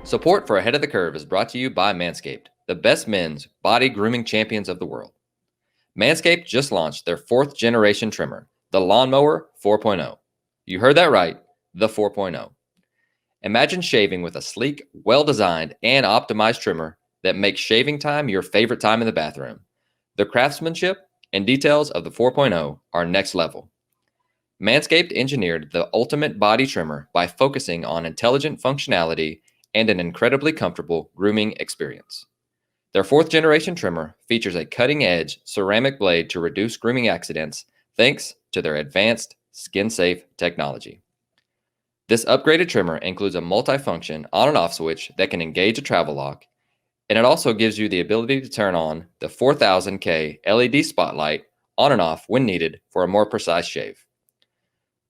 Support for Ahead of the Curve is brought to you by Manscaped, the best men's body grooming champions of the world. Manscaped just launched their 4th generation trimmer, the Lawnmower 4.0. You heard that right, the 4.0. Imagine shaving with a sleek, well-designed, and optimized trimmer that makes shaving time your favorite time in the bathroom. The craftsmanship and details of the 4.0 are next level. Manscaped engineered the ultimate body trimmer by focusing on intelligent functionality and an incredibly comfortable grooming experience. Their 4th generation trimmer features a cutting-edge ceramic blade to reduce grooming accidents thanks to their advanced skin-safe technology. This upgraded trimmer includes a multifunction on and off switch that can engage a travel lock, and it also gives you the ability to turn on the 4000K LED spotlight on and off when needed for a more precise shave.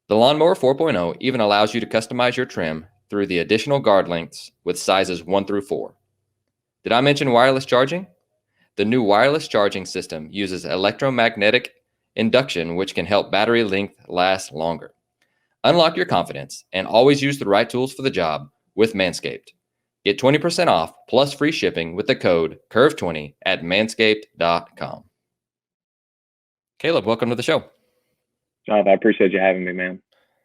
The Lawnmower 4.0 even allows you to customize your trim through the additional guard lengths with sizes 1 through 4. Did I mention wireless charging? The new wireless charging system uses electromagnetic induction, which can help battery length last longer. Unlock your confidence and always use the right tools for the job with Manscaped. Get 20% off plus free shipping with the code CURVE20 at manscaped.com. Caleb, welcome to the show. Jonathan, I appreciate you having me, man.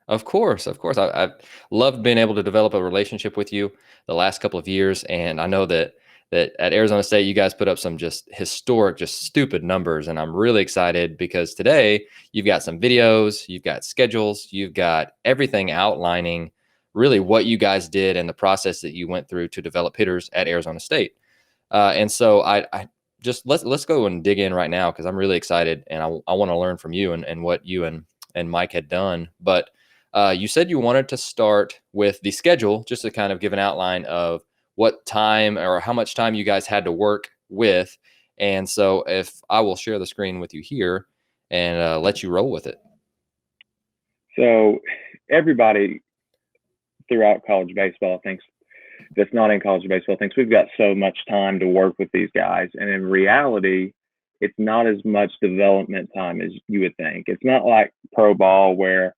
Of course. I've loved being able to develop a relationship with you the last couple of years, and I know that at Arizona State, you guys put up some just historic, just stupid numbers, and I'm really excited because today you've got some videos, you've got schedules, you've got everything outlining really what you guys did and the process that you went through to develop hitters at Arizona State. And so I just let's go and dig in right now because I'm really excited and I want to learn from you and what you and Mike had done. But you said you wanted to start with the schedule just to kind of give an outline of what time or how much time you guys had to work with. And so if I will share the screen with you here and let you roll with it. So everybody throughout college baseball thinks, that's not in college baseball, thinks we've got so much time to work with these guys. And in reality, it's not as much development time as you would think. It's not like pro ball where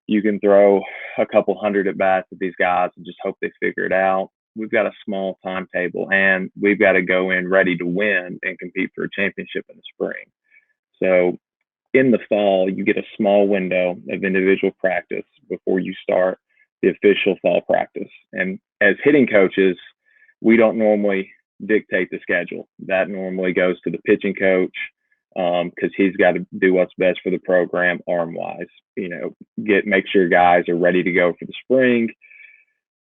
you can throw a couple hundred at bats at these guys and just hope they figure it out. We've got a small timetable and we've got to go in ready to win and compete for a championship in the spring. So in the fall, you get a small window of individual practice before you start the official fall practice. And as hitting coaches, we don't normally dictate the schedule. That normally goes to the pitching coach because he's got to do what's best for the program arm-wise. Make sure guys are ready to go for the spring,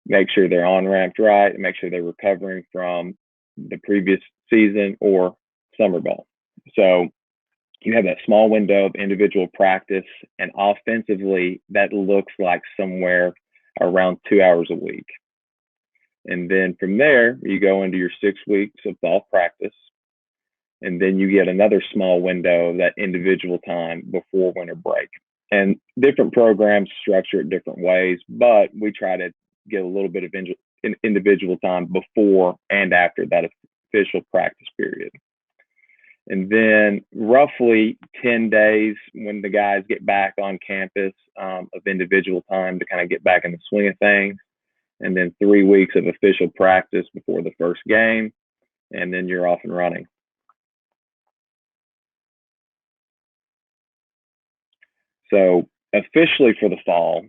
make sure they're on-ramped right, and make sure they're recovering from the previous season or summer ball. So you have that small window of individual practice, and offensively, that looks like somewhere around 2 hours a week. And then from there, you go into your 6 weeks of fall practice, and then you get another small window of that individual time before winter break. And different programs structure it different ways, but we try to get a little bit of individual time before and after that official practice period. And then roughly 10 days when the guys get back on campus of individual time to kind of get back in the swing of things. And then 3 weeks of official practice before the first game. And then you're off and running. So officially for the fall,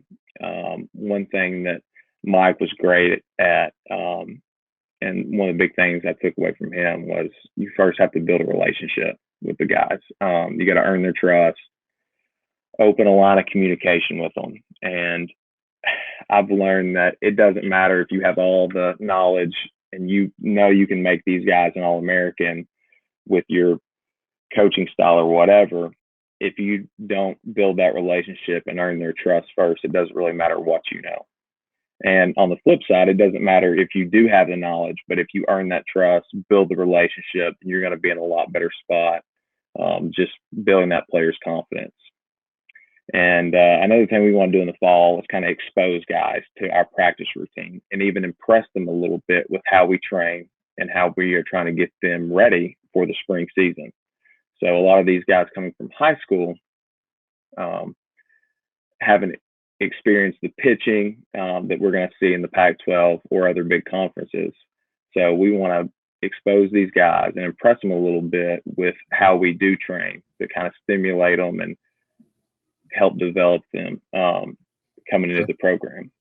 one thing that Mike was great at, and one of the big things I took away from him was you first have to build a relationship with the guys. You got to earn their trust, open a line of communication with them. And I've learned that it doesn't matter if you have all the knowledge and you can make these guys an All-American with your coaching style or whatever. If you don't build that relationship and earn their trust first, it doesn't really matter what you know. And on the flip side, it doesn't matter if you do have the knowledge, but if you earn that trust, build the relationship, you're going to be in a lot better spot, just building that player's confidence. And another thing we want to do in the fall is kind of expose guys to our practice routine and even impress them a little bit with how we train and how we are trying to get them ready for the spring season. So a lot of these guys coming from high school have an experience the pitching that we're going to see in the Pac-12 or other big conferences. So we want to expose these guys and impress them a little bit with how we do train to kind of stimulate them and help develop them coming into the program.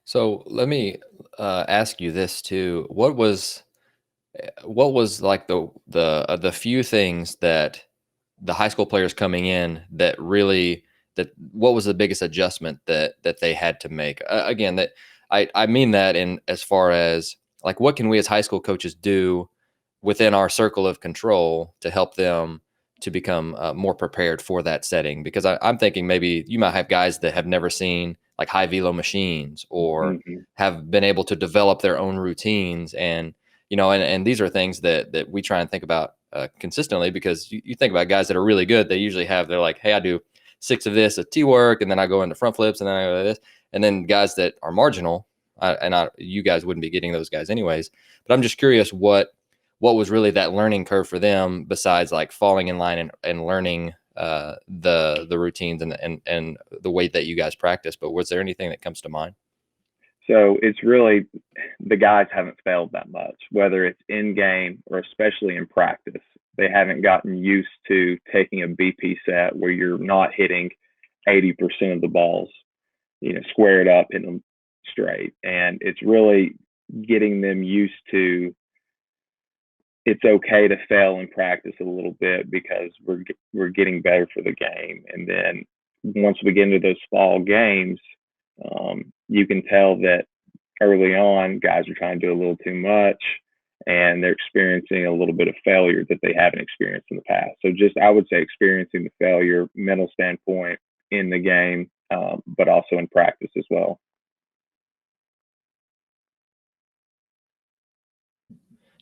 So let me ask you this too. What was like the few things that the high school players coming in that really what was the biggest adjustment that they had to make? Again, that I mean that in as far as like what can we as high school coaches do within our circle of control to help them to become more prepared for that setting? Because I'm thinking maybe you might have guys that have never seen like high velo machines or have been able to develop their own routines, and and these are things that we try and think about consistently, because you think about guys that are really good, they usually they're like, hey, I do 6 of this at T work, and then I go into front flips, and then I go to this, and then guys that are marginal, you guys wouldn't be getting those guys anyways. But I'm just curious what was really that learning curve for them, besides like falling in line and learning the routines and the way that you guys practice. But was there anything that comes to mind? So it's really, the guys haven't failed that much, whether it's in game or especially in practice. They haven't gotten used to taking a BP set where you're not hitting 80% of the balls, squared up, hitting them straight. And it's really getting them used to it's okay to fail in practice a little bit, because we're getting better for the game. And then once we get into those fall games, you can tell that early on guys are trying to do a little too much, and they're experiencing a little bit of failure that they haven't experienced in the past. So just, I would say, experiencing the failure, mental standpoint in the game, but also in practice as well.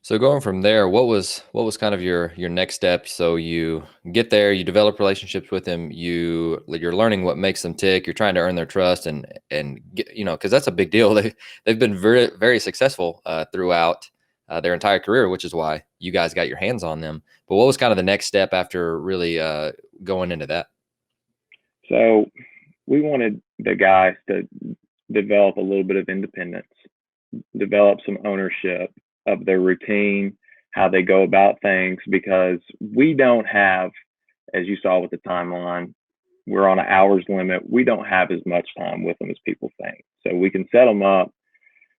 So going from there, what was kind of your next step? So you get there, you develop relationships with them, you're learning what makes them tick, you're trying to earn their trust, and get, because that's a big deal. They've been very, very successful throughout their entire career, which is why you guys got your hands on them. But what was kind of the next step after really going into that? So we wanted the guys to develop a little bit of independence, develop some ownership of their routine, how they go about things, because we don't have, as you saw with the timeline, we're on an hours limit. We don't have as much time with them as people think. So we can set them up,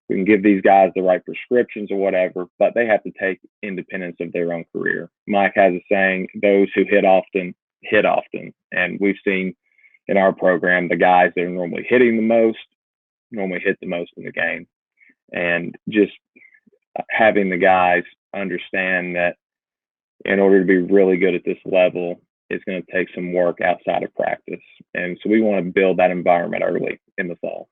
we can give these guys the right prescriptions or whatever, but they have to take independence of their own career. Mike has a saying, those who hit often hit often. And we've seen in our program, the guys that are normally hitting the most normally hit the most in the game. And just having the guys understand that in order to be really good at this level, it's going to take some work outside of practice. And so we want to build that environment early in the fall.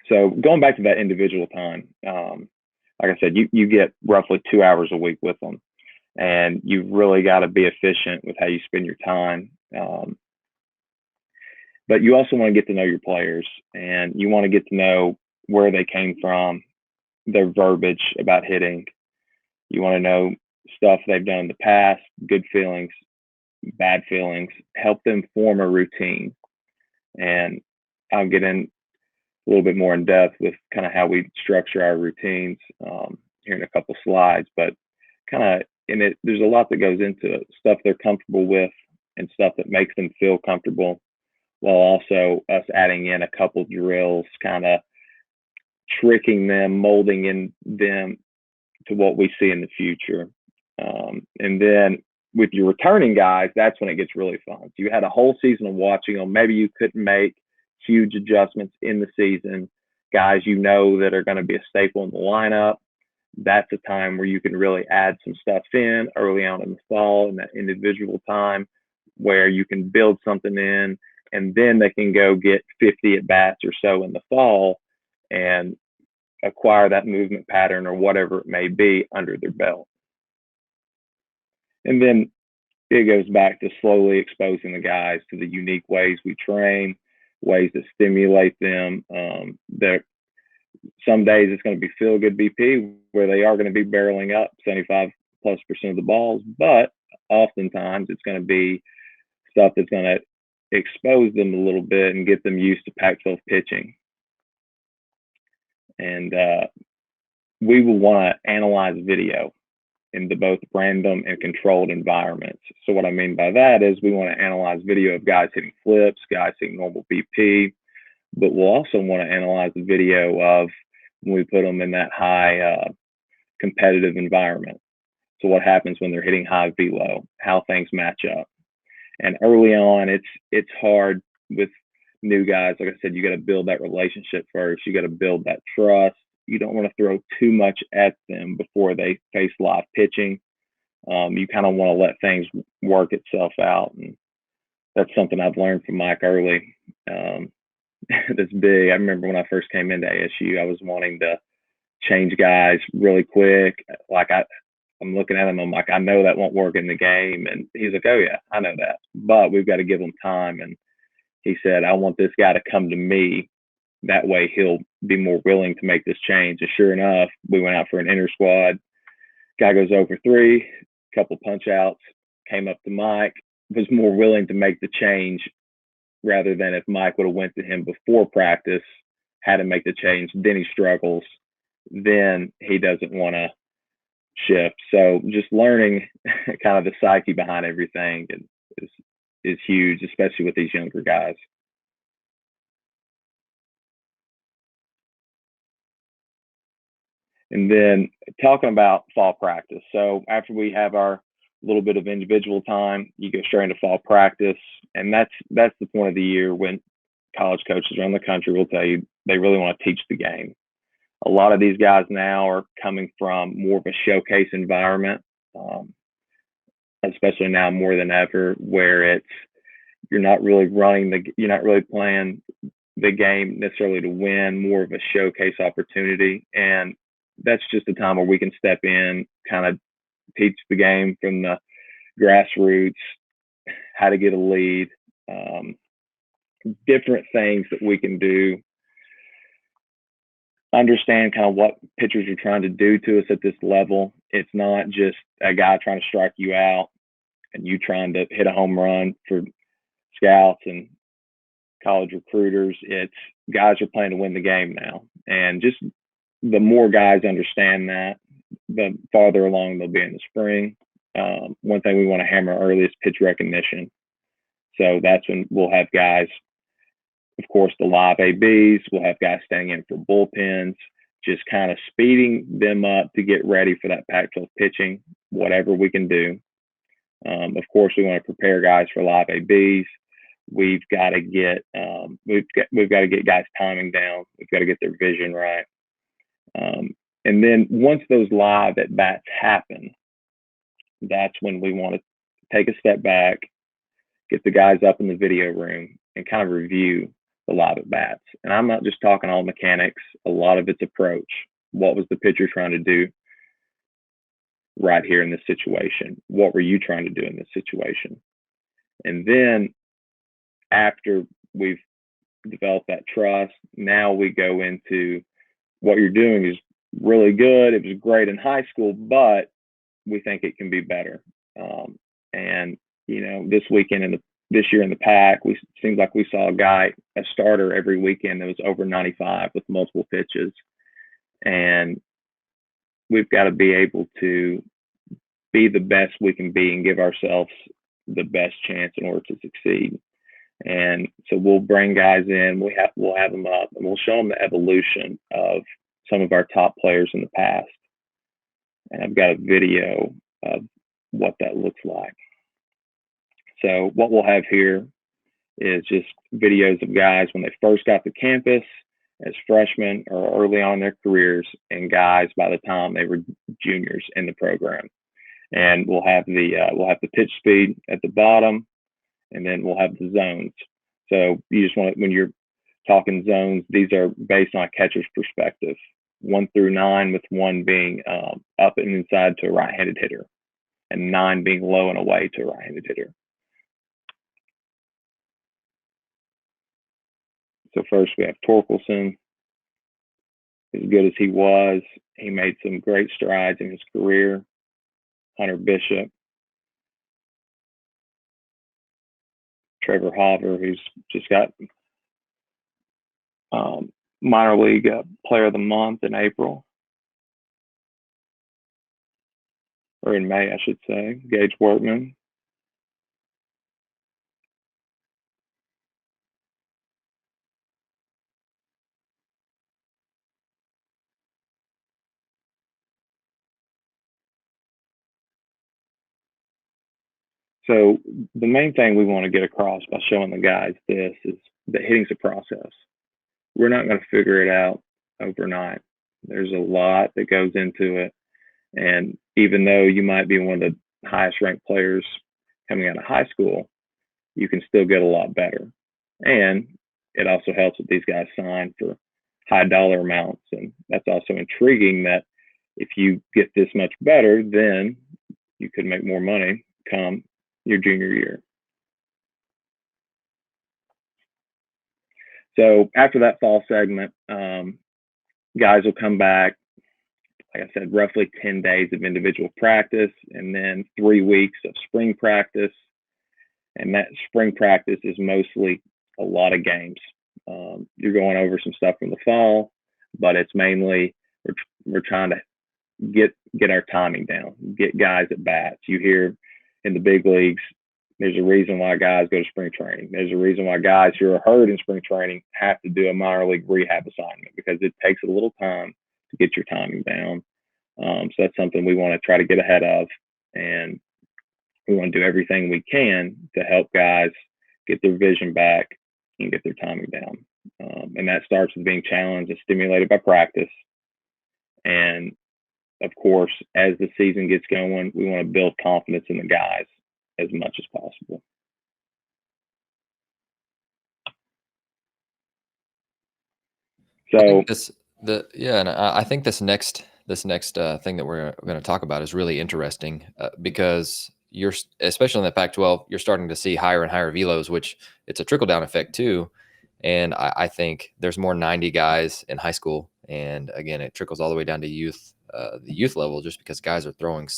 So going back to that individual time, like I said, you get roughly 2 hours a week with them, and you've really got to be efficient with how you spend your time. But you also want to get to know your players, and you want to get to know where they came from, their verbiage about hitting. You want to know stuff they've done in the past, good feelings, bad feelings, help them form a routine. And I'll get in a little bit more in depth with kind of how we structure our routines here in a couple slides, but kind of in it, there's a lot that goes into it, stuff they're comfortable with and stuff that makes them feel comfortable, while also us adding in a couple drills, kind of tricking them, molding in them to what we see in the future. And then with your returning guys, that's when it gets really fun. So you had a whole season of watching them. Maybe you couldn't make huge adjustments in the season. Guys that are going to be a staple in the lineup. That's a time where you can really add some stuff in early on in the fall, in that individual time where you can build something in, and then they can go get 50 at bats or so in the fall and acquire that movement pattern or whatever it may be under their belt. And then it goes back to slowly exposing the guys to the unique ways we train, ways that stimulate them. That some days it's going to be feel good BP, where they are going to be barreling up 75+% of the balls, but oftentimes it's going to be stuff that's going to expose them a little bit and get them used to Pac-12 pitching. And we will want to analyze video in both random and controlled environments. So what I mean by that is we want to analyze video of guys hitting flips, guys hitting normal BP, but we'll also want to analyze the video of when we put them in that high competitive environment. So what happens when they're hitting high velo, how things match up. And early on, it's hard with new guys. Like I said, you got to build that relationship first. You got to build that trust. You don't want to throw too much at them before they face live pitching. You kind of want to let things work itself out. And that's something I've learned from Mike early. That's big. I remember when I first came into ASU, I was wanting to change guys really quick. Like I'm looking at him, I'm like, I know that won't work in the game. And he's like, oh yeah, I know that, but we've got to give him time. And he said, I want this guy to come to me. That way he'll be more willing to make this change. And sure enough, we went out for an inter squad. Guy goes over 3, couple punch outs, came up to Mike, was more willing to make the change rather than if Mike would have went to him before practice, had to make the change, then he struggles, then he doesn't want to shift. So just learning kind of the psyche behind everything is huge, especially with these younger guys. And then talking about fall practice. So after we have our little bit of individual time, you go straight into fall practice. And that's the point of the year when college coaches around the country will tell you they really want to teach the game. A lot of these guys now are coming from more of a showcase environment, especially now more than ever, where you're not really playing the game necessarily to win, more of a showcase opportunity. And that's just a time where we can step in, kind of teach the game from the grassroots, how to get a lead, different things that we can do, understand kind of what pitchers are trying to do to us at this level. It's not just a guy trying to strike you out and you trying to hit a home run for scouts and college recruiters. It's guys are playing to win the game now. And just the more guys understand that, the farther along they'll be in the spring. One thing we want to hammer early is pitch recognition. So that's when we'll have guys, of course, the live ABs, we'll have guys standing in for bullpens, just kind of speeding them up to get ready for that Pac-12 pitching, whatever we can do. Of course, we want to prepare guys for live ABs. We've got to get guys timing down. We've got to get their vision right. And then once those live at bats happen, that's when we want to take a step back, get the guys up in the video room and kind of review the live at bats. And I'm not just talking all mechanics, a lot of it's approach. What was the pitcher trying to do right here in this situation? What were you trying to do in this situation? And then after we've developed that trust, now we go into what you're doing is really good. It was great in high school, but we think it can be better. And this weekend this year in the Pac, we seemed like we saw a starter every weekend that was over 95 with multiple pitches. And we've got to be able to be the best we can be and give ourselves the best chance in order to succeed. And so we'll bring guys in, we'll have them up, and we'll show them the evolution of some of our top players in the past. And I've got a video of what that looks like. So what we'll have here is just videos of guys when they first got to campus as freshmen or early on in their careers, and guys by the time they were juniors in the program. And we'll have the pitch speed at the bottom, and then we'll have the zones. So you just want to, when you're talking zones, these are based on a catcher's perspective, 1 through 9, with 1 being up and inside to a right-handed hitter, and 9 being low and away to a right-handed hitter. So first we have Torkelson. As good as he was, he made some great strides in his career. Hunter Bishop. Trevor Hopper, who's just got minor league player of the month in April, or in May, I should say. Gage Workman. So the main thing we want to get across by showing the guys this is that hitting's a process. We're not going to figure it out overnight. There's a lot that goes into it. And even though you might be one of the highest ranked players coming out of high school, you can still get a lot better. And it also helps that these guys sign for high dollar amounts. And that's also intriguing that if you get this much better, then you could make more money come your junior year. So after that fall segment, guys will come back, like I said, roughly 10 days of individual practice and then 3 weeks of spring practice. And that spring practice is mostly a lot of games. You're going over some stuff from the fall, but it's mainly we're trying to get our timing down, get guys at bats. You hear in the big leagues, there's a reason why guys go to spring training. There's a reason why guys who are hurt in spring training have to do a minor league rehab assignment because it takes a little time to get your timing down. So that's something we want to try to get ahead of, and we want to do everything we can to help guys get their vision back and get their timing down. And that starts with being challenged and stimulated by practice. And of course, as the season gets going, we want to build confidence in the guys as much as possible. So I think this next thing that we're going to talk about is really interesting because you're, especially in the Pac-12, you're starting to see higher and higher velos, which it's a trickle down effect too. And I think there's more 90 guys in high school, and again, it trickles all the way down to the youth level, just because guys are throwing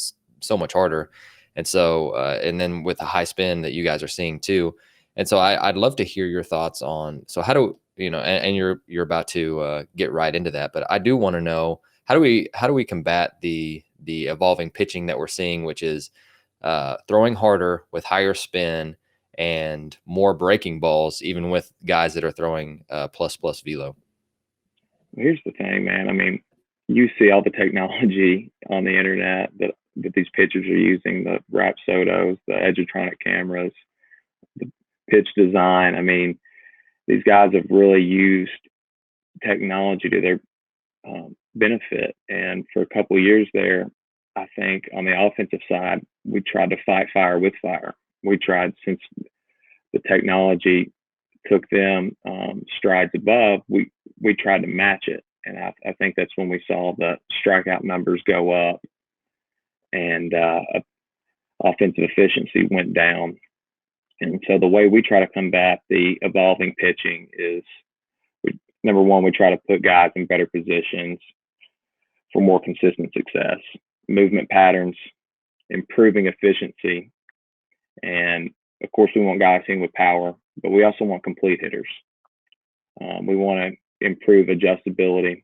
so much harder. And so, and then with the high spin that you guys are seeing too. And so I'd love to hear your thoughts on, so how do, and you're about to get right into that, but I do want to know, how do we combat the evolving pitching that we're seeing, which is throwing harder with higher spin and more breaking balls, even with guys that are throwing plus velo? Here's the thing, man. I mean, you see all the technology on the internet that these pitchers are using, the Rapsodos, the Edgertronic cameras, the pitch design. I mean, these guys have really used technology to their benefit. And for a couple of years there, I think on the offensive side, we tried to fight fire with fire. We tried, since the technology took them strides above, we tried to match it. And I think that's when we saw the strikeout numbers go up and offensive efficiency went down. And so the way we try to combat the evolving pitching is, number one, we try to put guys in better positions for more consistent success, movement patterns, improving efficiency. And of course, we want guys hitting with power, but we also want complete hitters. We want to improve adjustability.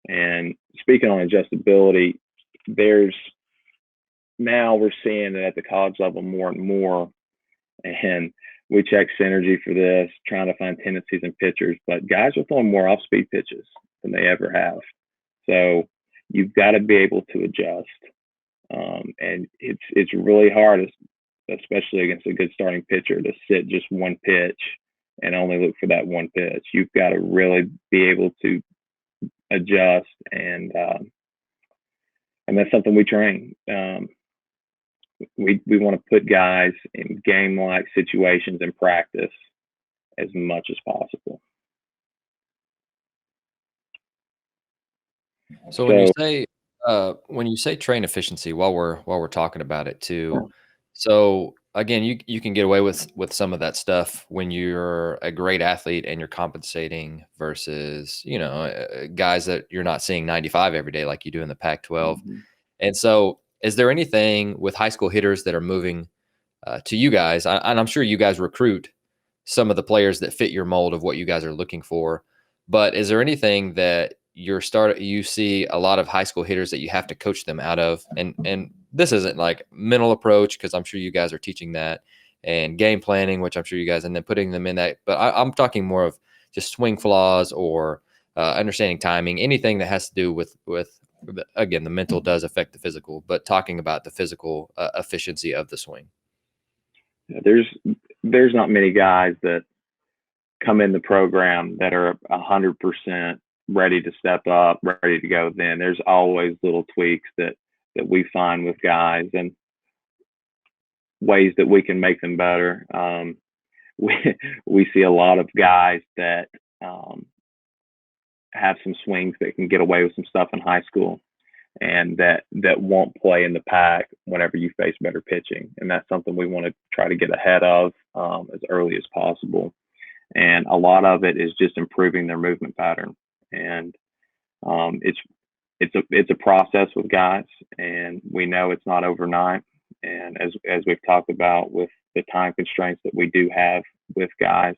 And speaking on adjustability, now we're seeing it at the college level more and more. And we check synergy for this, trying to find tendencies in pitchers, but guys are throwing more off-speed pitches than they ever have. So you've got to be able to adjust. And it's really hard, especially against a good starting pitcher, to sit just one pitch and only look for that one pitch. You've got to really be able to adjust, and that's something we train. We want to put guys in game-like situations in practice as much as possible. So when you say train efficiency, while we're talking about it too, so again, you can get away with some of that stuff when you're a great athlete and you're compensating versus guys that you're not seeing 95 every day like you do in the Pac-12. Mm-hmm. And so, is there anything with high school hitters that are moving to you guys? And I'm sure you guys recruit some of the players that fit your mold of what you guys are looking for. But is there anything that you see a lot of high school hitters that you have to coach them out of? And this isn't like mental approach, because I'm sure you guys are teaching that, and game planning, which I'm sure you guys, and then putting them in that. But I'm talking more of just swing flaws or understanding timing, anything that has to do with again, the mental does affect the physical, but talking about the physical efficiency of the swing. There's not many guys that come in the program that are 100% ready to step up, ready to go. Then there's always little tweaks that we find with guys and ways that we can make them better. We see a lot of guys that have some swings that can get away with some stuff in high school, and that won't play in the pack whenever you face better pitching. And that's something we want to try to get ahead of as early as possible. And a lot of it is just improving their movement pattern. And it's a process with guys, and we know it's not overnight. And as we've talked about with the time constraints that we do have with guys,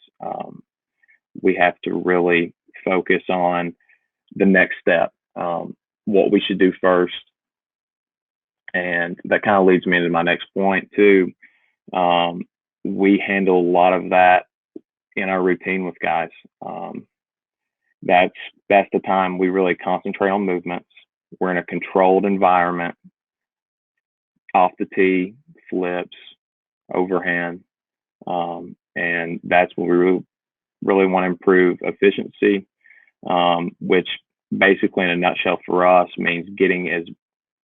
we have to really focus on the next step, what we should do first. And that kind of leads me into my next point too. We handle a lot of that in our routine with guys. That's the time we really concentrate on movements. We're in a controlled environment, off the tee, flips, overhand, and that's what we really want to improve efficiency, which basically in a nutshell for us means getting as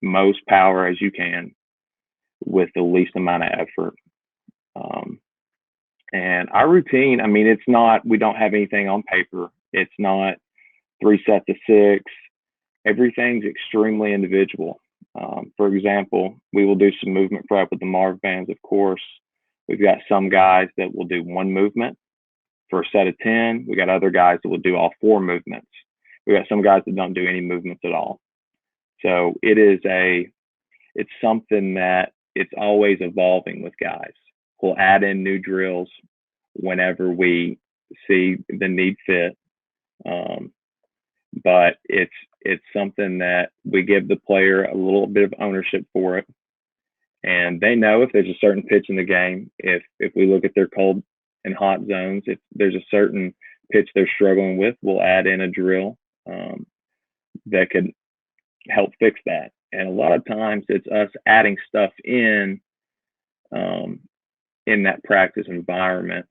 most power as you can with the least amount of effort. And our routine, I mean, it's not, we don't have anything on paper. It's not 3 sets of 6. Everything's extremely individual. For example, we will do some movement prep with the Marv bands, of course. We've got some guys that will do one movement for a set of 10. We got other guys that will do all 4 movements. We got some guys that don't do any movements at all. So it's something that it's always evolving with guys. We'll add in new drills whenever we see the need fit. But it's something that we give the player a little bit of ownership for it. And they know if there's a certain pitch in the game, if we look at their cold and hot zones, if there's a certain pitch they're struggling with, we'll add in a drill that could help fix that. And a lot of times it's us adding stuff in that practice environment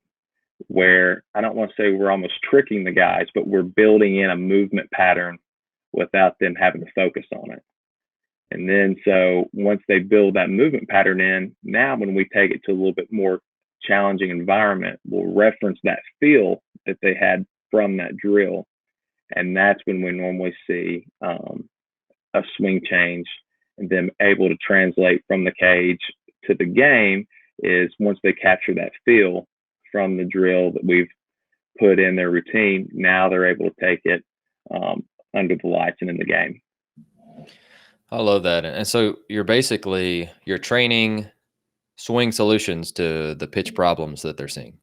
where I don't want to say we're almost tricking the guys, but we're building in a movement pattern without them having to focus on it. And then so once they build that movement pattern in, now when we take it to a little bit more challenging environment, we'll reference that feel that they had from that drill. And that's when we normally see a swing change, and them able to translate from the cage to the game is once they capture that feel from the drill that we've put in their routine, now they're able to take it under the lights and in the game. I love that. And so you're training swing solutions to the pitch problems that they're seeing.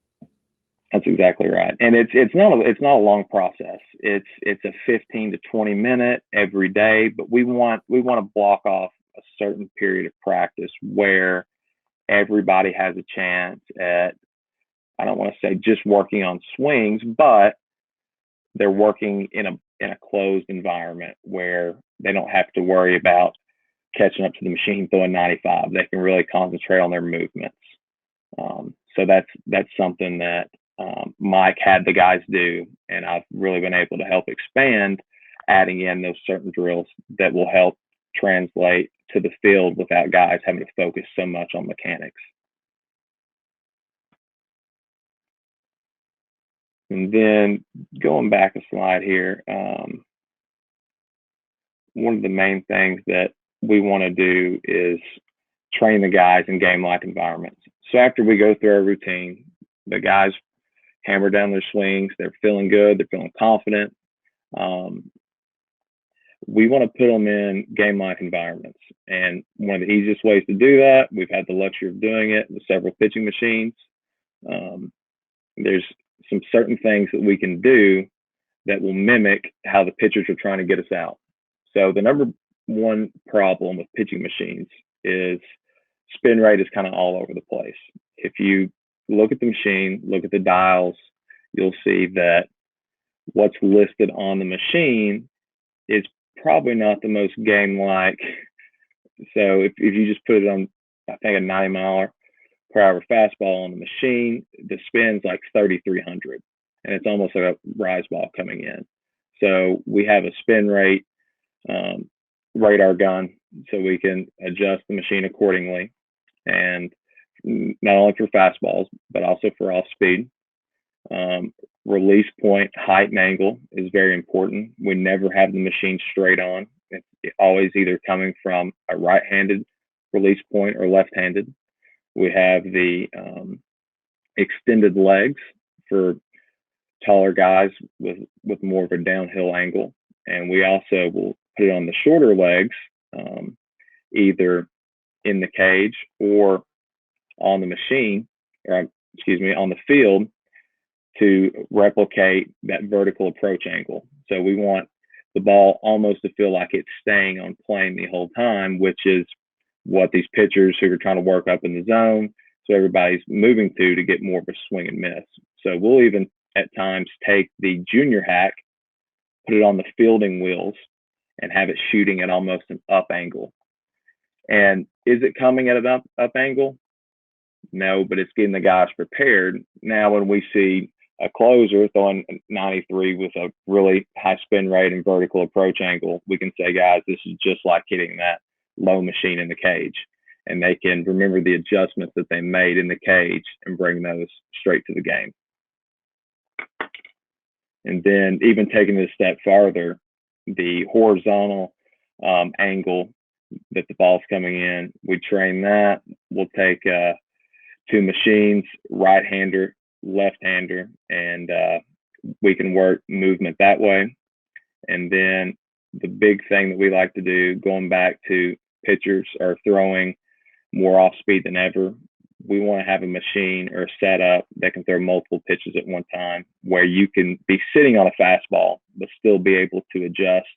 That's exactly right. And it's not a long process. It's a 15 to 20 minute every day, but we want to block off a certain period of practice where everybody has a chance at, I don't want to say just working on swings, but they're working in a closed environment where they don't have to worry about catching up to the machine throwing 95. They can really concentrate on their movements. So that's something that Mike had the guys do, and I've really been able to help expand, adding in those certain drills that will help translate to the field without guys having to focus so much on mechanics. And then going back a slide here, one of the main things that we want to do is train the guys in game-like environments. So after we go through our routine, the guys hammer down their swings, they're feeling good, they're feeling confident. We want to put them in game-like environments. And one of the easiest ways to do that, we've had the luxury of doing it with several pitching machines. there's some certain things that we can do that will mimic how the pitchers are trying to get us out. So the number one problem with pitching machines is spin rate is kind of all over the place. If you look at the machine, look at the dials, you'll see that what's listed on the machine is probably not the most game-like. So if you just put it on, I think, a 90-mile-per-hour fastball on the machine, the spin's like 3,300, and it's almost like a rise ball coming in. So we have a spin rate radar gun, so we can adjust the machine accordingly, and not only for fastballs, but also for off speed. Release point height and angle is very important. We never have the machine straight on. It's always either coming from a right-handed release point or left-handed. We have the extended legs for taller guys with more of a downhill angle. And we also will put it on the shorter legs, either in the cage or on the machine, or on the field, to replicate that vertical approach angle. So we want the ball almost to feel like it's staying on plane the whole time, which is what these pitchers who are trying to work up in the zone, so everybody's moving to get more of a swing and miss. So we'll even at times take the junior hack, put it on the fielding wheels, and have it shooting at almost an up angle. And is it coming at an up angle? No, but it's getting the guys prepared. Now, when we see a closer throwing 93 with a really high spin rate and vertical approach angle, we can say, guys, this is just like hitting that low machine in the cage. And they can remember the adjustments that they made in the cage and bring those straight to the game. And then even taking it a step farther, the horizontal angle that the ball's coming in, we train that. We'll take two machines, right-hander, left-hander, and we can work movement that way. And then the big thing that we like to do, going back to pitchers are throwing more off speed than ever, we want to have a machine or a setup that can throw multiple pitches at one time, where you can be sitting on a fastball but still be able to adjust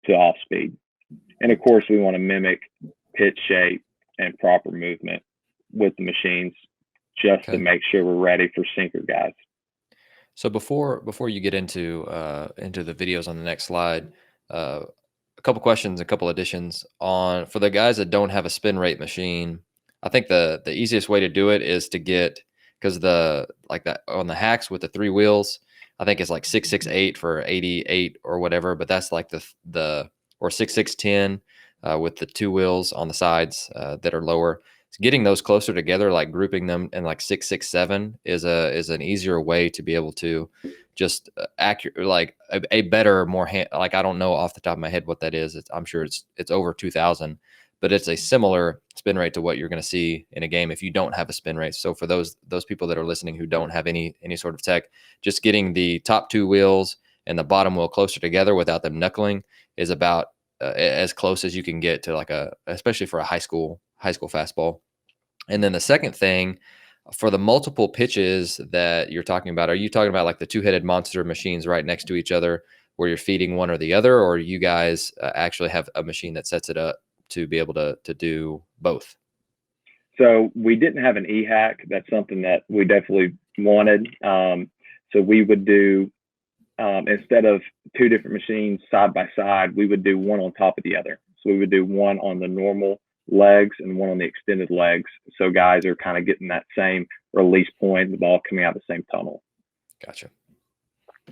to off speed. And of course, we want to mimic pitch shape and proper movement with the machines, just to make sure we're ready for sinker guys. So before you get into the videos on the next slide, a couple questions, a couple additions on for the guys that don't have a spin rate machine. I think the easiest way to do it is to get, because that on the hacks with the three wheels, I think it's like 668 for 88 or whatever, but that's like the or 6610 with the two wheels on the sides that are lower. Getting those closer together, like grouping them in like 667 is an easier way to be able to just accurate, like a better, more like, I don't know off the top of my head what that is. I'm sure it's over 2000, but it's a similar spin rate to what you're going to see in a game if you don't have a spin rate. So for those people that are listening who don't have any sort of tech, just getting the top two wheels and the bottom wheel closer together without them knuckling is about as close as you can get to especially for a high school fastball. And then the second thing, for the multiple pitches that you're talking about, are you talking about like the two-headed monster machines right next to each other where you're feeding one or the other, or you guys actually have a machine that sets it up to be able to do both? So we didn't have an e-hack. That's something that we definitely wanted. So we would do, instead of two different machines side by side, we would do one on top of the other. So we would do one on the normal legs and one on the extended legs. So guys are kind of getting that same release point, the ball coming out of the same tunnel. Gotcha.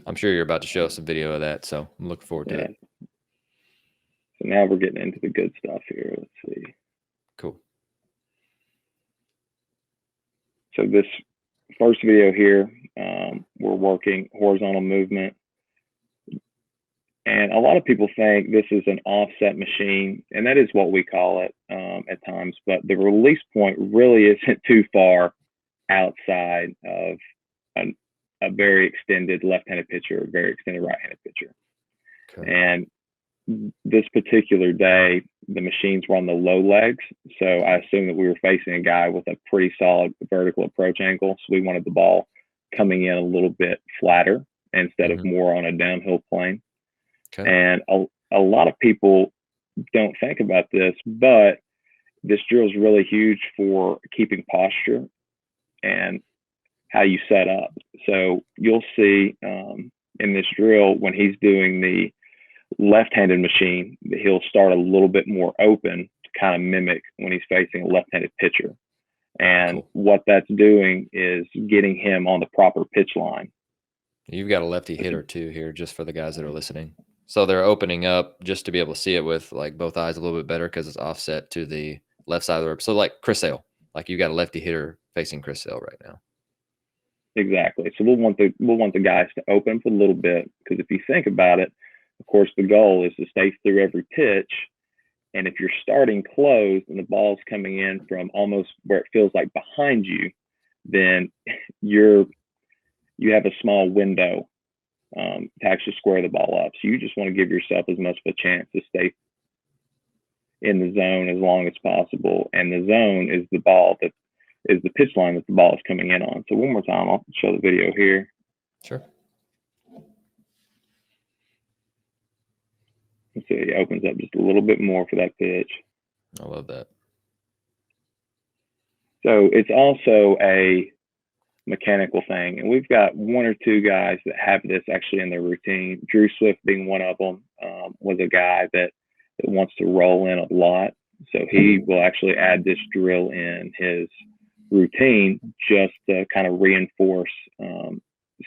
I'm sure you're about to show us a video of that, so I'm looking forward to it. So now we're getting into the good stuff here. Let's see. Cool. So this first video here, we're working horizontal movement. And a lot of people think this is an offset machine, and that is what we call it at times, but the release point really isn't too far outside of a very extended left-handed pitcher, a very extended right-handed pitcher. Okay. And this particular day, the machines were on the low legs, so I assumed that we were facing a guy with a pretty solid vertical approach angle, so we wanted the ball coming in a little bit flatter instead of Mhm. more on a downhill plane. Okay. And a lot of people don't think about this, but this drill is really huge for keeping posture and how you set up. So you'll see in this drill, when he's doing the left-handed machine, he'll start a little bit more open to kind of mimic when he's facing a left-handed pitcher. And Cool. what that's doing is getting him on the proper pitch line. You've got a lefty hitter too here, just for the guys that are listening. So they're opening up just to be able to see it with like both eyes a little bit better because it's offset to the left side of the rib. So like Chris Sale, like you got a lefty hitter facing Chris Sale right now. Exactly. So we'll want the guys to open for a little bit, because if you think about it, of course, the goal is to stay through every pitch. And if you're starting closed and the ball's coming in from almost where it feels like behind you, then you have a small window to actually square the ball up. So you just want to give yourself as much of a chance to stay in the zone as long as possible. And the zone is the ball that is the pitch line that the ball is coming in on. So one more time, I'll show the video here. Sure. Let's see, he opens up just a little bit more for that pitch. I love that. So it's also a mechanical thing. And we've got one or two guys that have this actually in their routine. Drew Swift being one of them, was a guy that wants to roll in a lot. So he will actually add this drill in his routine just to kind of reinforce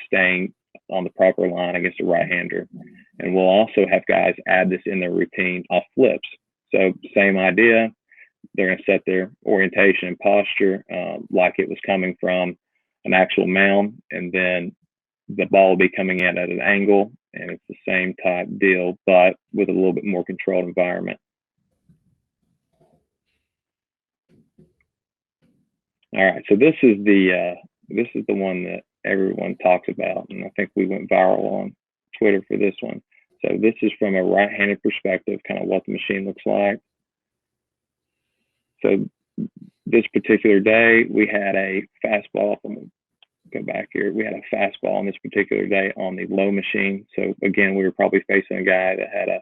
staying on the proper line against a right-hander. And we'll also have guys add this in their routine off flips. So same idea. They're going to set their orientation and posture like it was coming from an actual mound, and then the ball will be coming in at an angle, and it's the same type deal, but with a little bit more controlled environment. All right, so this is the one that everyone talks about, and I think we went viral on Twitter for this one. So this is from a right-handed perspective, kind of what the machine looks like. So this particular day, we had a fastball. Go back here. We had a fastball on this particular day on the low machine. So again, we were probably facing a guy that had a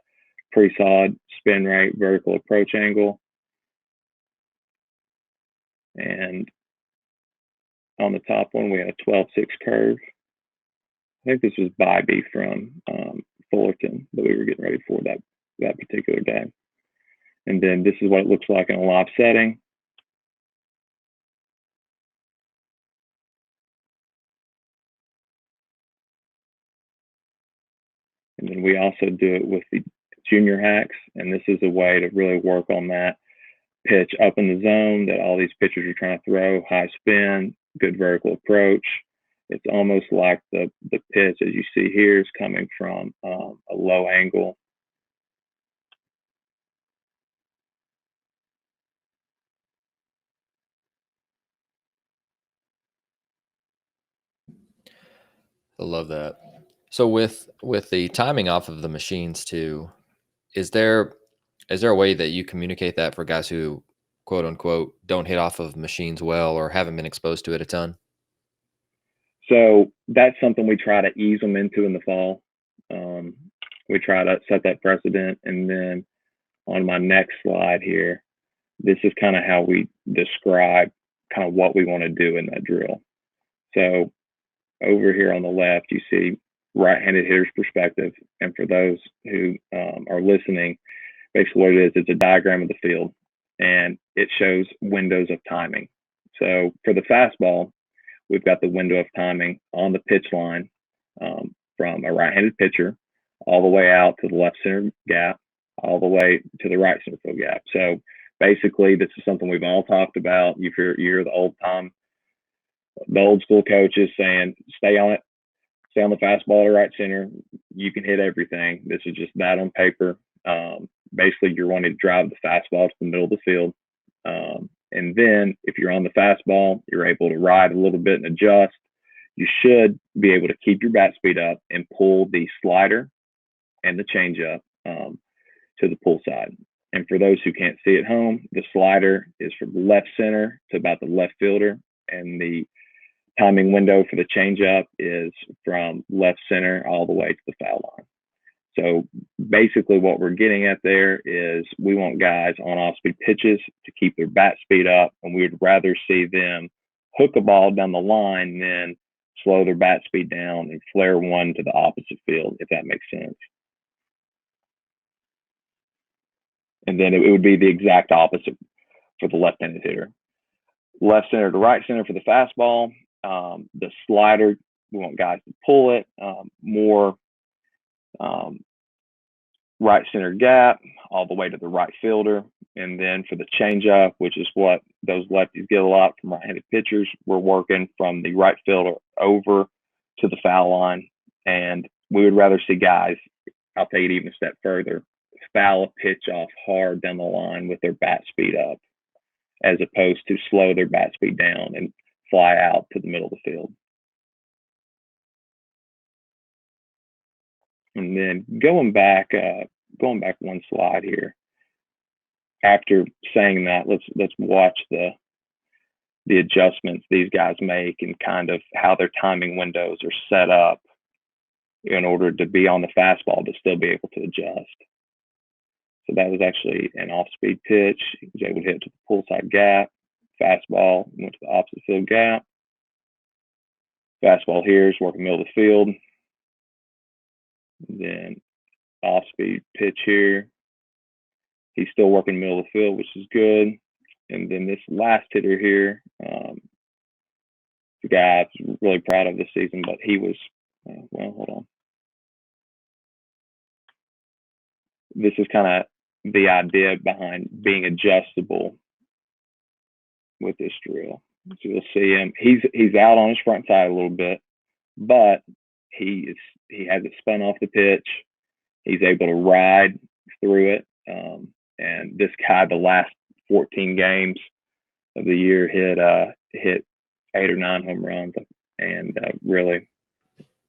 pretty solid spin rate, vertical approach angle. And on the top one, we had a 12-6 curve. I think this was Bybee from Fullerton that we were getting ready for that particular day. And then this is what it looks like in a live setting. And then we also do it with the junior hacks. And this is a way to really work on that pitch up in the zone that all these pitchers are trying to throw, high spin, good vertical approach. It's almost like the pitch, as you see here, is coming from a low angle. I love that. So with the timing off of the machines too, is there a way that you communicate that for guys who quote unquote don't hit off of machines well or haven't been exposed to it a ton? So that's something we try to ease them into in the fall. We try to set that precedent. And then on my next slide here, this is kind of how we describe kind of what we want to do in that drill. So over here on the left, you see right-handed hitter's perspective. And for those who are listening, basically what it is, it's a diagram of the field, and it shows windows of timing. So for the fastball, we've got the window of timing on the pitch line from a right-handed pitcher all the way out to the left center gap, all the way to the right center field gap. So basically, this is something we've all talked about. You're the old school coaches saying, stay on it, stay on the fastball to right center. You can hit everything. This is just that on paper. Basically, you're wanting to drive the fastball to the middle of the field. And then if you're on the fastball, you're able to ride a little bit and adjust. You should be able to keep your bat speed up and pull the slider and the changeup to the pull side. And for those who can't see at home, the slider is from left center to about the left fielder, and the timing window for the changeup is from left center all the way to the foul line. So basically what we're getting at there is we want guys on off-speed pitches to keep their bat speed up, and we would rather see them hook a ball down the line than slow their bat speed down and flare one to the opposite field, if that makes sense. And then it would be the exact opposite for the left-handed hitter. Left center to right center for the fastball. The slider, we want guys to pull it more right center gap all the way to the right fielder. And then for the changeup, which is what those lefties get a lot from right-handed pitchers, we're working from the right fielder over to the foul line. And we would rather see guys, I'll take it even a step further, foul a pitch off hard down the line with their bat speed up, as opposed to slow their bat speed down and fly out to the middle of the field. And then going back one slide here. After saying that, let's watch the adjustments these guys make and kind of how their timing windows are set up in order to be on the fastball to still be able to adjust. So that was actually an off-speed pitch. He was able to hit it to the pull side gap. Fastball went to the opposite field gap. Fastball here is working middle of the field. Then off-speed pitch here. He's still working middle of the field, which is good. And then this last hitter here, the guy I'm really proud of this season, but he was, well, hold on. This is kind of the idea behind being adjustable with this drill. So you'll see him. He's out on his front side a little bit, but he has it spun off the pitch. He's able to ride through it. And this guy, the last 14 games of the year, hit 8 or 9 home runs, and really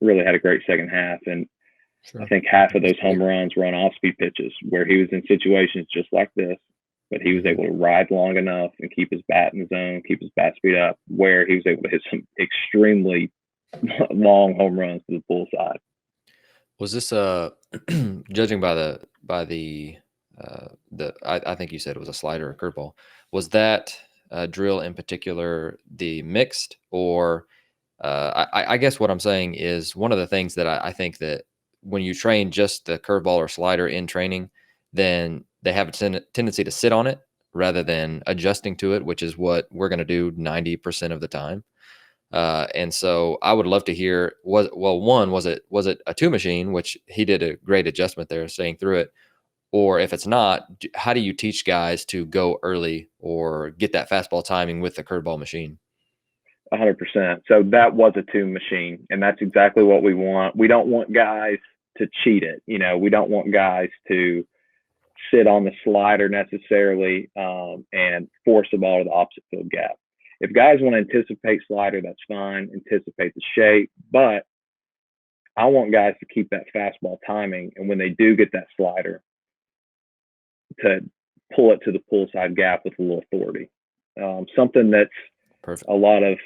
had a great second half. And sure. I think half of those home runs were on off-speed pitches where he was in situations just like this, but he was able to ride long enough and keep his bat in the zone, keep his bat speed up, where he was able to hit some extremely long home runs to the pull side. Was this judging by the I think you said it was a slider or curveball. Was that drill in particular the mixed, or I guess what I'm saying is one of the things that I think that when you train just the curveball or slider in training, then they have a tendency to sit on it rather than adjusting to it, which is what we're going to do 90% of the time. And so I would love to hear, was it a two machine, which he did a great adjustment there, staying through it, or if it's not, how do you teach guys to go early or get that fastball timing with the curveball machine? 100%. So that was a two machine, and that's exactly what we want. We don't want guys to cheat it. We don't want guys to sit on the slider necessarily and force the ball to the opposite field gap. If guys want to anticipate slider, that's fine. Anticipate the shape, but I want guys to keep that fastball timing, and when they do get that slider, to pull it to the pull side gap with a little authority. Something that's perfect. A lot of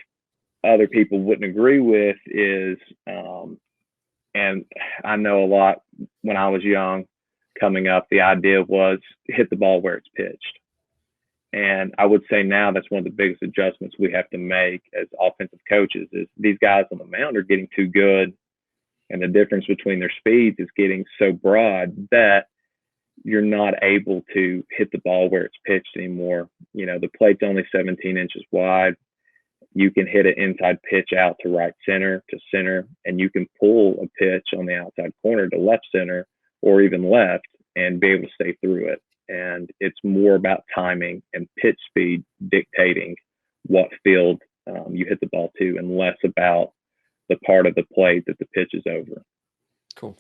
other people wouldn't agree with is, and I know a lot when I was young coming up, the idea was hit the ball where it's pitched. And I would say now that's one of the biggest adjustments we have to make as offensive coaches is these guys on the mound are getting too good, and the difference between their speeds is getting so broad that you're not able to hit the ball where it's pitched anymore. The plate's only 17 inches wide. You can hit an inside pitch out to right center to center, and you can pull a pitch on the outside corner to left center or even left and be able to stay through it. And it's more about timing and pitch speed dictating what field you hit the ball to, and less about the part of the plate that the pitch is over. Cool.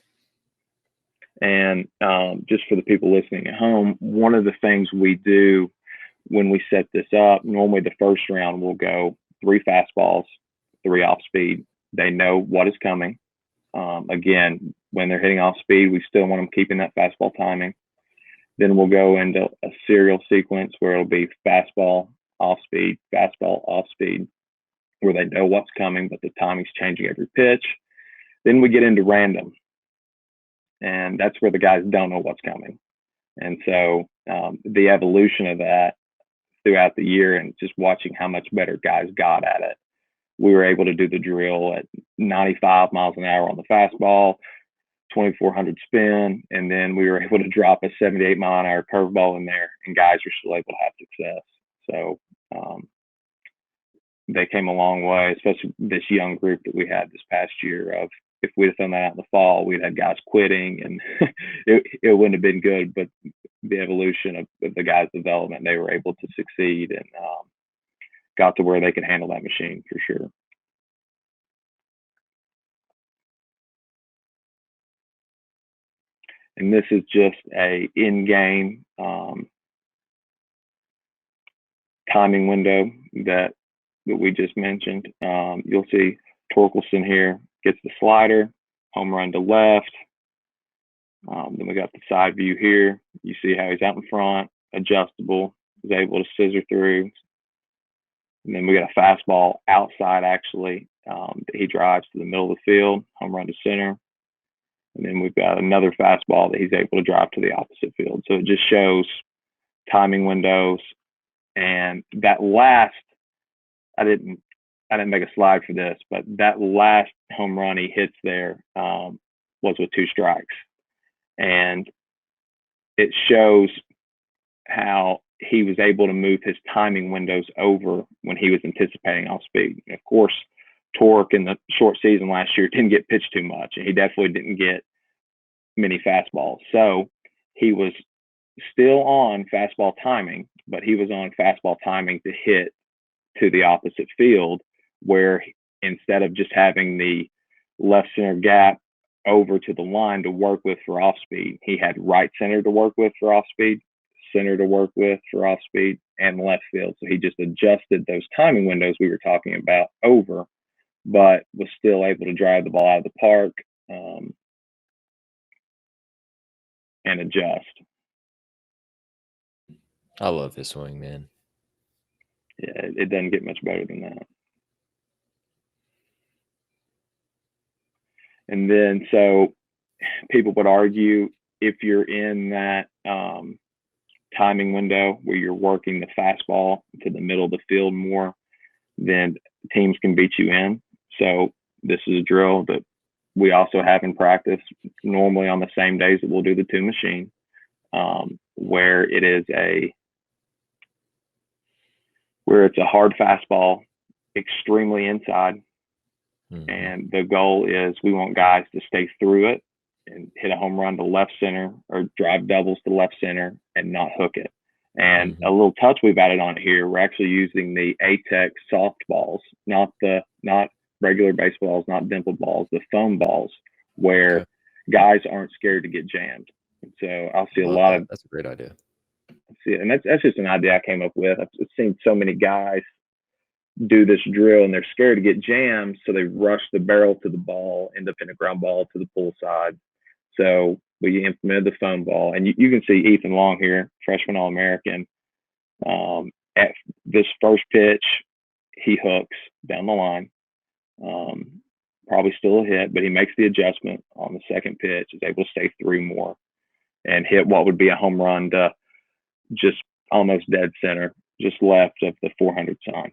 And just for the people listening at home, one of the things we do when we set this up, normally the first round we'll go 3 fastballs, 3 off speed. They know what is coming. Again, when they're hitting off speed, we still want them keeping that fastball timing. Then we'll go into a serial sequence where it'll be fastball, off speed, fastball, off speed. where they know what's coming, but the timing's changing every pitch. Then we get into random, and that's where the guys don't know what's coming. And so the evolution of that throughout the year and just watching how much better guys got at it. We were able to do the drill at 95 miles an hour on the fastball, 2,400 spin, and then we were able to drop a 78 mile an hour curveball in there, and guys were still able to have success. So they came a long way, especially this young group that we had this past year. Of if we'd have done that out in the fall, we'd had guys quitting, and it wouldn't have been good. But the evolution of the guys' development, they were able to succeed and got to where they could handle that machine for sure. And this is just a in-game timing window that we just mentioned. You'll see Torkelson here gets the slider, home run to left. Then we got the side view here. You see how he's out in front, adjustable, is able to scissor through. And then we got a fastball outside, actually, that he drives to the middle of the field, home run to center. And then we've got another fastball that he's able to drive to the opposite field. So it just shows timing windows. And that last, I didn't make a slide for this, but that last home run he hits there was with 2 strikes. And it shows how he was able to move his timing windows over when he was anticipating off speed. And of course, Torque in the short season last year didn't get pitched too much, and he definitely didn't get many fastballs. So he was still on fastball timing, but he was on fastball timing to hit to the opposite field, where instead of just having the left center gap over to the line to work with for off speed, he had right center to work with for off speed, center to work with for off speed, and left field. So he just adjusted those timing windows we were talking about over, but was still able to drive the ball out of the park and adjust. I love his swing, man. Yeah, it doesn't get much better than that. And then, so people would argue, if you're in that timing window where you're working the fastball to the middle of the field more, then teams can beat you in. So this is a drill that we also have in practice, normally on the same days that we'll do the 2 machine, where it's a hard fastball, extremely inside. Mm-hmm. And the goal is we want guys to stay through it and hit a home run to left center or drive doubles to left center and not hook it. And mm-hmm. a little touch we've added on here, we're actually using the Atex soft balls, not regular baseballs, not dimple balls, the foam balls, where guys aren't scared to get jammed. And so I'll see a lot of. That's a great idea. And that's just an idea I came up with. I've seen so many guys do this drill and they're scared to get jammed, so they rush the barrel to the ball, end up in a ground ball to the pull side. So we implemented the foam ball, and you can see Ethan Long here, freshman All-American. At this first pitch, he hooks down the line. Probably still a hit, but he makes the adjustment on the second pitch, is able to stay through more and hit what would be a home run to just almost dead center, just left of the 400 sign.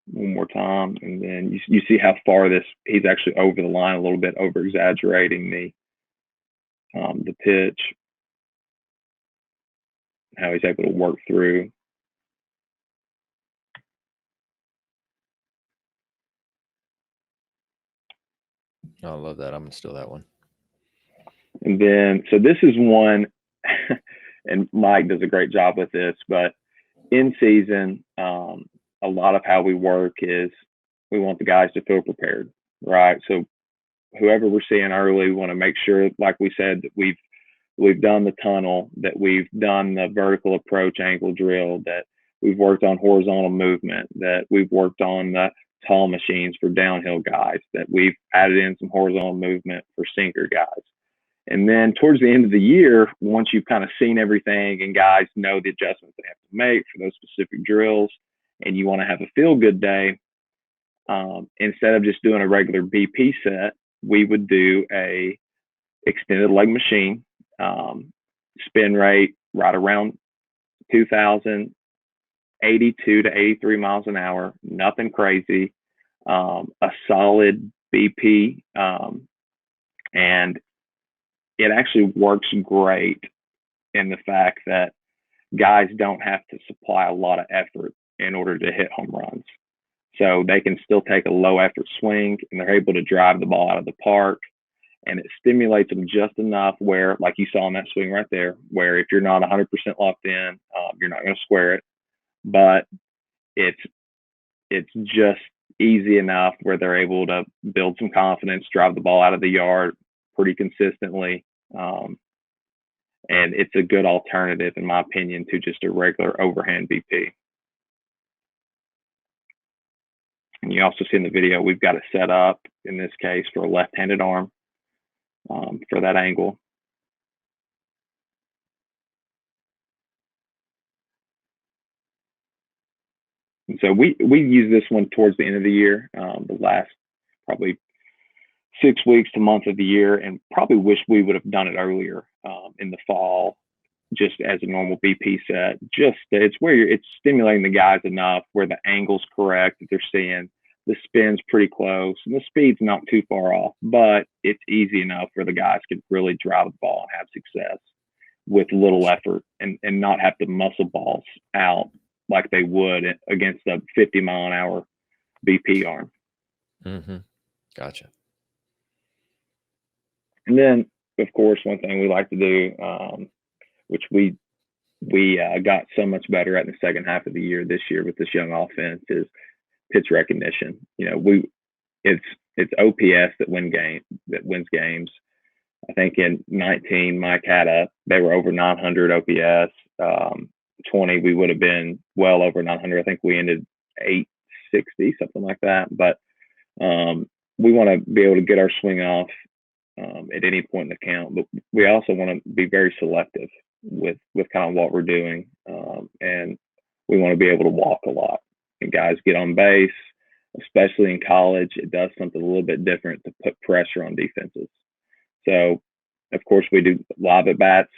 One more time, and then you see how far he's actually over the line a little bit, over exaggerating the pitch, how he's able to work through. Oh, I love that. I'm gonna steal that one. And then, so this is one, and Mike does a great job with this, but in season, a lot of how we work is we want the guys to feel prepared, right? So whoever we're seeing early, we want to make sure, like we said, that we've done the tunnel, that we've done the vertical approach angle drill, that we've worked on horizontal movement, that we've worked on the tall machines for downhill guys, that we've added in some horizontal movement for sinker guys. And then towards the end of the year, once you've kind of seen everything and guys know the adjustments they have to make for those specific drills, and you want to have a feel good day, instead of just doing a regular BP set, we would do a extended leg machine, spin rate right around 2,082 to 83 miles an hour, nothing crazy, a solid BP, and it actually works great in the fact that guys don't have to supply a lot of effort in order to hit home runs. So they can still take a low effort swing and they're able to drive the ball out of the park. And it stimulates them just enough where, like you saw in that swing right there, where if you're not 100% locked in, you're not going to square it. But it's just easy enough where they're able to build some confidence, drive the ball out of the yard pretty consistently. And it's a good alternative, in my opinion, to just a regular overhand BP. And you also see in the video, we've got it set up, in this case, for a left-handed arm for that angle. And so we use this one towards the end of the year, the last probably 6 weeks to month of the year, and probably wish we would have done it earlier in the fall, just as a normal BP set. Just it's where it's stimulating the guys enough where the angle's correct that they're seeing, the spin's pretty close, and the speed's not too far off, but it's easy enough where the guys can really drive the ball and have success with little effort, and not have to muscle balls out like they would against a 50-mile-an-hour BP arm. Mm-hmm. Gotcha. And then, of course, one thing we like to do, which we got so much better at in the second half of the year this year with this young offense, is pitch recognition. It's OPS that wins games. I think in 19, Mike they were over 900 OPS. 20, we would have been well over 900. I think we ended 860, something like that. But we want to be able to get our swing off at any point in the count, but we also want to be very selective with kind of what we're doing, and we want to be able to walk a lot. And guys get on base, especially in college. It does something a little bit different to put pressure on defenses. So, of course, we do live at bats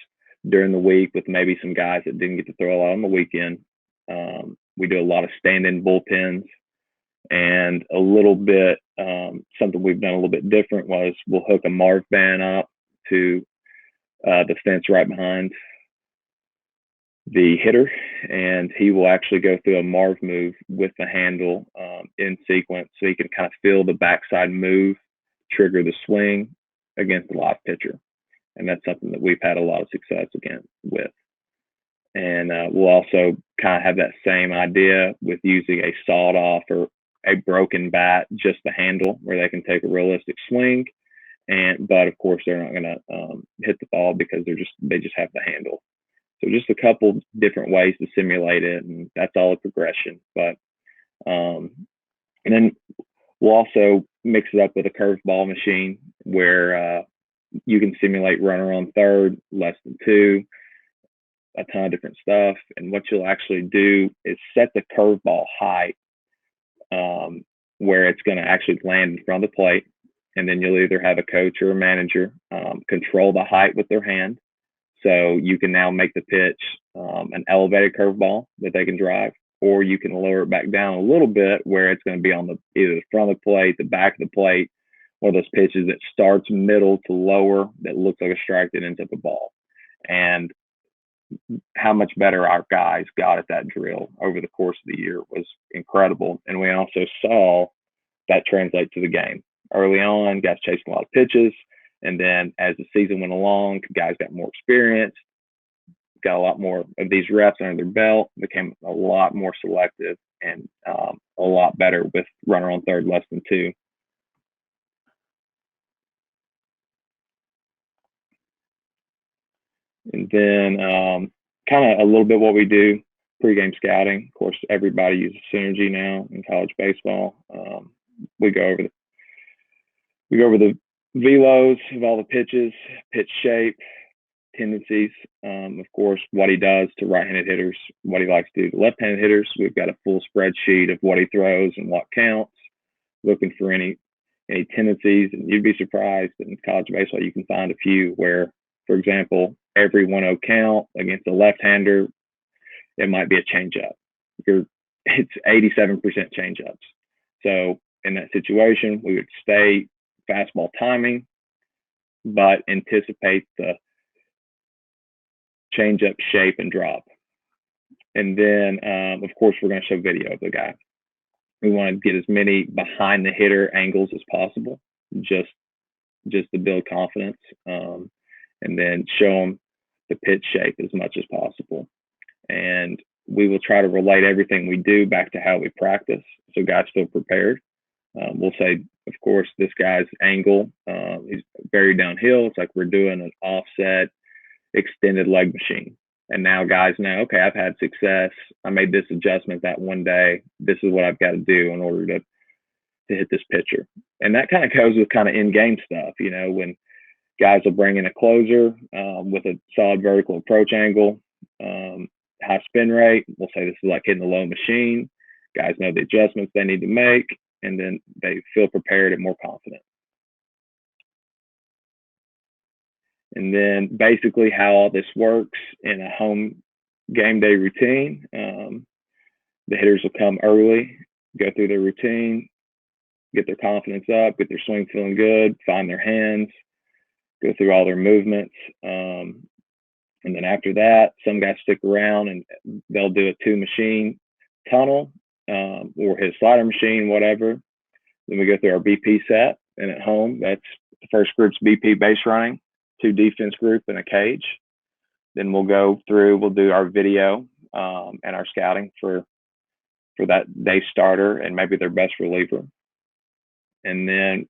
during the week with maybe some guys that didn't get to throw a lot on the weekend. We do a lot of stand-in bullpens, and a little bit, something we've done a little bit different was we'll hook a Marv band up to the fence right behind the hitter, and he will actually go through a Marv move with the handle in sequence, so he can kind of feel the backside move, trigger the swing against the live pitcher. And that's something that we've had a lot of success with. And we'll also kind of have that same idea with using a sawed off or a broken bat, just the handle, where they can take a realistic swing. But of course, they're not going to hit the ball because they just have the handle. So just a couple different ways to simulate it, and that's all a progression. But and then we'll also mix it up with a curveball machine where you can simulate runner on third, less than 2, a ton of different stuff. And what you'll actually do is set the curveball height where it's going to actually land in front of the plate. And then you'll either have a coach or a manager control the height with their hand. So you can now make the pitch an elevated curveball that they can drive, or you can lower it back down a little bit where it's going to be on either the front of the plate, the back of the plate, one of those pitches that starts middle to lower that looks like a strike that ends up a ball. And how much better our guys got at that drill over the course of the year was incredible. And we also saw that translate to the game. Early on, guys chasing a lot of pitches. And then as the season went along, guys got more experience, got a lot more of these reps under their belt, became a lot more selective and a lot better with runner on third, less than 2. And then kind of a little bit what we do, pregame scouting. Of course, everybody uses Synergy now in college baseball. We go over the velos of all the pitches, pitch shape, tendencies. Of course, what he does to right-handed hitters, what he likes to do to left-handed hitters. We've got a full spreadsheet of what he throws and what counts, looking for any tendencies. And you'd be surprised in college baseball, you can find a few where, for example, every 1-0 count against a left-hander, it might be a changeup. It's 87% changeups. So in that situation, we would stay fastball timing, but anticipate the changeup shape and drop. And then, of course, we're going to show video of the guy. We want to get as many behind the hitter angles as possible, just to build confidence, and then show them the pitch shape as much as possible. And we will try to relate everything we do back to how we practice, so guys feel prepared. We'll say, of course, this guy's angle, he's very downhill. It's like we're doing an offset extended leg machine. And now guys know, okay, I've had success. I made this adjustment that one day. This is what I've got to do in order to hit this pitcher. And that kind of goes with kind of in-game stuff, when guys will bring in a closer with a solid vertical approach angle, high spin rate. We'll say this is like hitting the low machine. Guys know the adjustments they need to make, and then they feel prepared and more confident. And then basically how all this works in a home game day routine, the hitters will come early, go through their routine, get their confidence up, get their swing feeling good, find their hands, go through all their movements. And then after that, some guys stick around and they'll do a 2-machine tunnel or hit a slider machine, whatever. Then we go through our BP set. And at home, that's the first group's BP base running, 2 defense group, and a cage. Then we'll go through, we'll do our video and our scouting for that day starter and maybe their best reliever. And then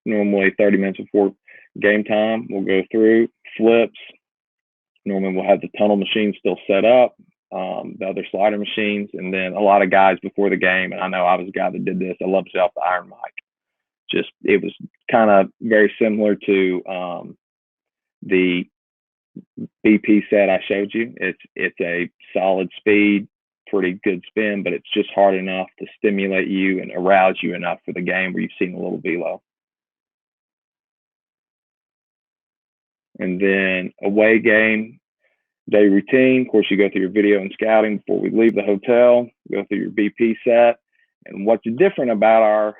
normally 30 minutes before game time, we'll go through flips. Normally we'll have the tunnel machine still set up, the other slider machines, and then a lot of guys before the game, and I know I was a guy that did this, I love to set up the iron mic. It was kind of very similar to the BP set I showed you. It's a solid speed, pretty good spin, but it's just hard enough to stimulate you and arouse you enough for the game where you've seen a little velo. And then away game day routine. Of course, you go through your video and scouting before we leave the hotel, go through your BP set. And what's different about our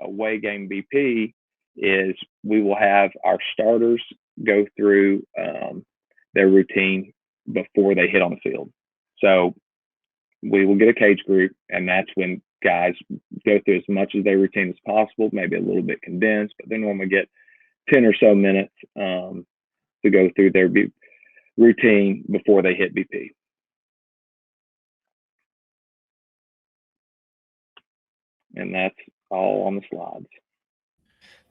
away game BP is we will have our starters go through their routine before they hit on the field. So we will get a cage group, and that's when guys go through as much of their routine as possible, maybe a little bit condensed, but they normally get 10 or so minutes to go through their routine before they hit BP. And that's all on the slides.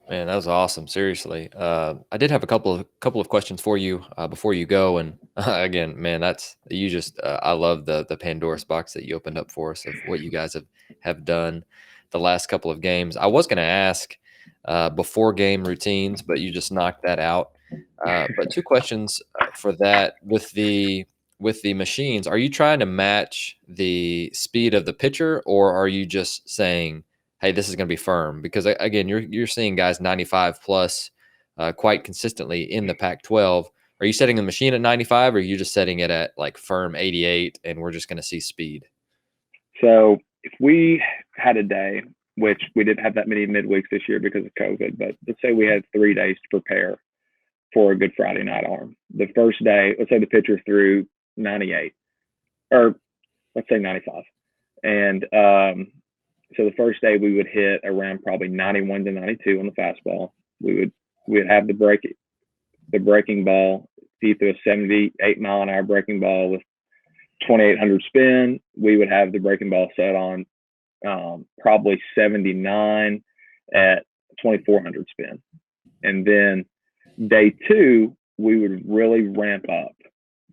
Man, that was awesome. Seriously. I did have a couple of questions for you before you go. And again, man, I love the Pandora's box that you opened up for us of what you guys have done the last couple of games. I was going to ask before game routines, but you just knocked that out. But 2 questions for that with the machines. Are you trying to match the speed of the pitcher, or are you just saying, hey, this is going to be firm? Because again, you're seeing guys 95 plus quite consistently in the Pac-12. Are you setting the machine at 95, or are you just setting it at like firm 88 and we're just going to see speed? So if we had a day, which we didn't have that many midweeks this year because of COVID, but let's say we had 3 days to prepare for a Good Friday night arm. The first day, let's say the pitcher threw 98, or let's say 95. And so the first day we would hit around probably 91 to 92 on the fastball. We'd have the breaking ball. If you threw a 78 mile an hour breaking ball with 2,800 spin, we would have the breaking ball set on probably 79 at 2,400 spin. And then day 2, we would really ramp up.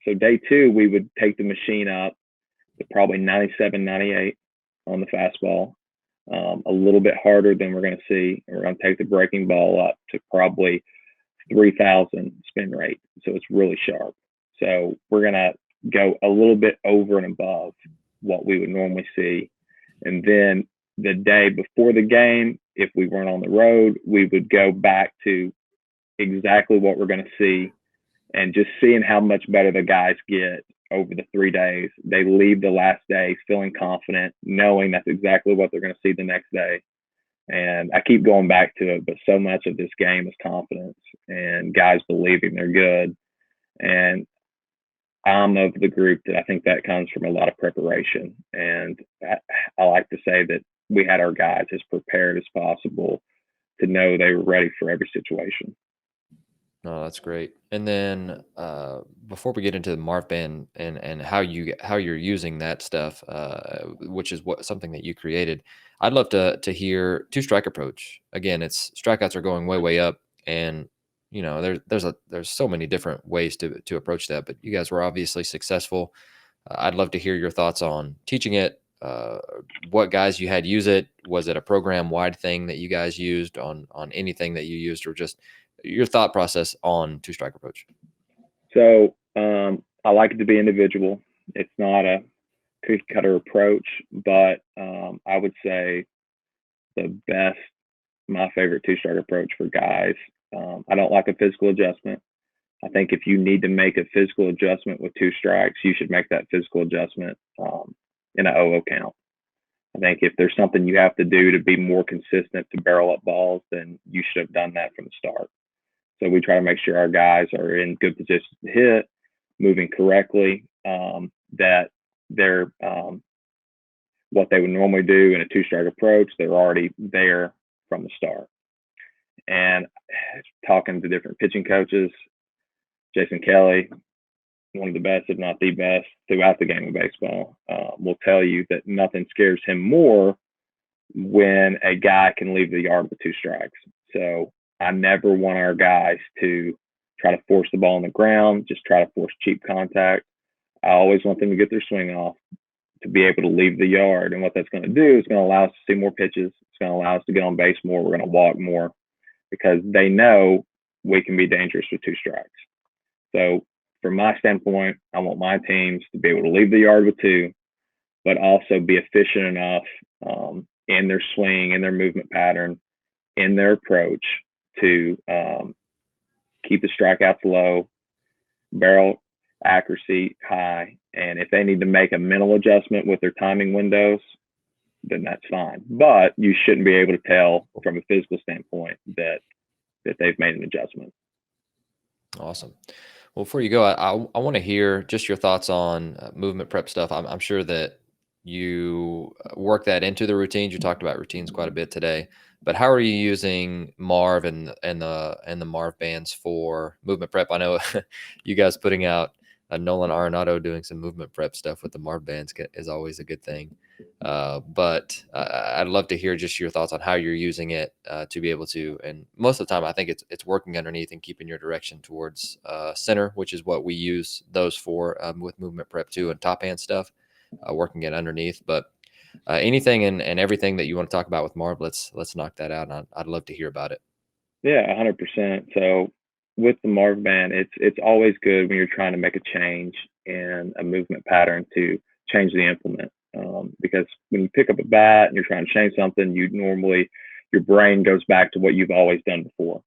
So day 2, we would take the machine up to probably 97, 98 on the fastball, a little bit harder than we're going to see. And we're going to take the breaking ball up to probably 3,000 spin rate. So it's really sharp. So we're going to go a little bit over and above what we would normally see. And then the day before the game, if we weren't on the road, we would go back to exactly what we're going to see, and just seeing how much better the guys get over the 3 days. They leave the last day feeling confident, knowing that's exactly what they're going to see the next day. And I keep going back to it, but so much of this game is confidence and guys believing they're good. And I'm of the group that I think that comes from a lot of preparation. And I like to say that we had our guys as prepared as possible to know they were ready for every situation. No, that's great. And then before we get into the Marv Band and how you're using that stuff, which is something that you created, I'd love to hear two strike approach. Again, it's strikeouts are going way up, and there's so many different ways to approach that. But you guys were obviously successful. I'd love to hear your thoughts on teaching it. What guys you had use it? Was it a program wide thing that you guys used on anything that you used, or just your thought process on two strike approach? So I like it to be individual. It's not a cookie cutter approach, but I would say my favorite two strike approach for guys. I don't like a physical adjustment. I think if you need to make a physical adjustment with two strikes, you should make that physical adjustment in an 0-0 count. I think if there's something you have to do to be more consistent to barrel up balls, then you should have done that from the start. So we try to make sure our guys are in good positions to hit, moving correctly, that they're what they would normally do in a two-strike approach, they're already there from the start. And talking to different pitching coaches, Jason Kelly, one of the best, if not the best, throughout the game of baseball, will tell you that nothing scares him more when a guy can leave the yard with two strikes. So I never want our guys to try to force the ball on the ground, just try to force cheap contact. I always want them to get their swing off, to be able to leave the yard. And what that's going to do is going to allow us to see more pitches. It's going to allow us to get on base more. We're going to walk more because they know we can be dangerous with two strikes. So from my standpoint, I want my teams to be able to leave the yard with two, but also be efficient enough in their swing, in their movement pattern, in their approach to keep the strikeouts low, barrel accuracy high. And if they need to make a mental adjustment with their timing windows, then that's fine. But you shouldn't be able to tell from a physical standpoint that they've made an adjustment. Awesome. Well, before you go, I want to hear just your thoughts on movement prep stuff. I'm sure that you work that into the routines. You talked about routines quite a bit today, but how are you using Marv and the Marv bands for movement prep? I know you guys putting out Nolan Arenado doing some movement prep stuff with the Marv bands is always a good thing. But I'd love to hear just your thoughts on how you're using it to be able to. And most of the time, I think it's working underneath and keeping your direction towards center, which is what we use those for with movement prep too, and top hand stuff, working it underneath. But anything and everything that you want to talk about with Marv, let's knock that out. And I'd love to hear about it. Yeah, 100%. So with the Marv band, it's always good when you're trying to make a change in a movement pattern to change the implement. Because when you pick up a bat and you're trying to change something, your brain goes back to what you've always done before.